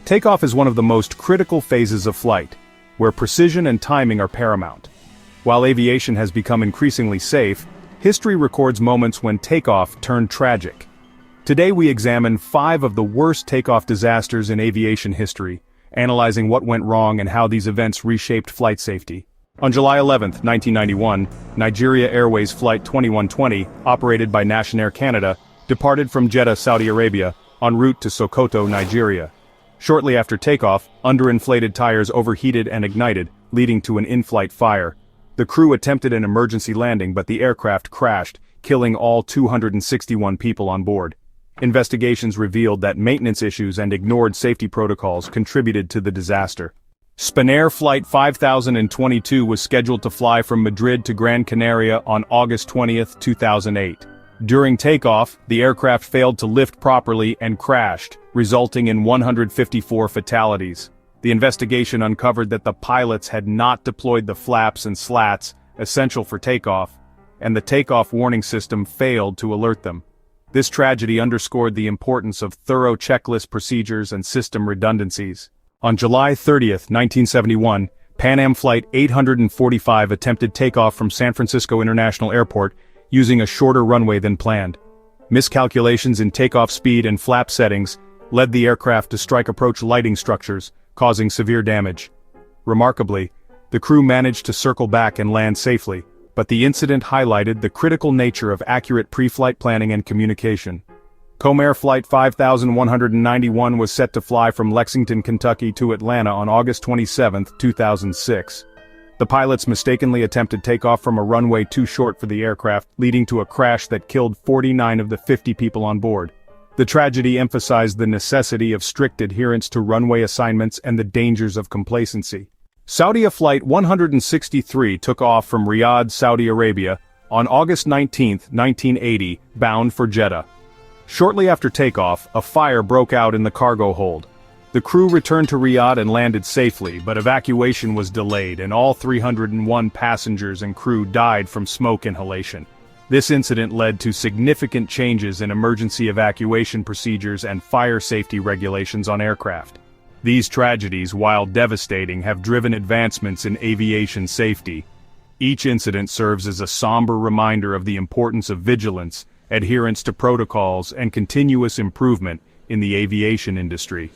Takeoff is one of the most critical phases of flight, where precision and timing are paramount. While aviation has become increasingly safe, history records moments when takeoff turned tragic. Today we examine 5 of the worst takeoff disasters in aviation history, analyzing what went wrong and how these events reshaped flight safety. On July 11, 1991, Nigeria Airways Flight 2120, operated by National Air Canada, departed from Jeddah, Saudi Arabia, en route to Sokoto, Nigeria. Shortly after takeoff, underinflated tires overheated and ignited, leading to an in-flight fire. The crew attempted an emergency landing, but the aircraft crashed, killing all 261 people on board. Investigations revealed that maintenance issues and ignored safety protocols contributed to the disaster. Spanair Flight 5022 was scheduled to fly from Madrid to Gran Canaria on August 20, 2008. During takeoff, the aircraft failed to lift properly and crashed, resulting in 154 fatalities. The investigation uncovered that the pilots had not deployed the flaps and slats, essential for takeoff, and the takeoff warning system failed to alert them. This tragedy underscored the importance of thorough checklist procedures and system redundancies. On July 30, 1971, Pan Am Flight 845 attempted takeoff from San Francisco International Airport, using a shorter runway than planned. Miscalculations in takeoff speed and flap settings led the aircraft to strike approach lighting structures, causing severe damage. Remarkably, the crew managed to circle back and land safely, but the incident highlighted the critical nature of accurate pre-flight planning and communication. Comair Flight 5191 was set to fly from Lexington, Kentucky to Atlanta on August 27, 2006. The pilots mistakenly attempted takeoff from a runway too short for the aircraft, leading to a crash that killed 49 of the 50 people on board. The tragedy emphasized the necessity of strict adherence to runway assignments and the dangers of complacency. Saudia Flight 163 took off from Riyadh, Saudi Arabia, on August 19, 1980, bound for Jeddah. Shortly after takeoff, a fire broke out in the cargo hold. The crew returned to Riyadh and landed safely, but evacuation was delayed and all 301 passengers and crew died from smoke inhalation. This incident led to significant changes in emergency evacuation procedures and fire safety regulations on aircraft. These tragedies, while devastating, have driven advancements in aviation safety. Each incident serves as a somber reminder of the importance of vigilance, adherence to protocols, and continuous improvement in the aviation industry.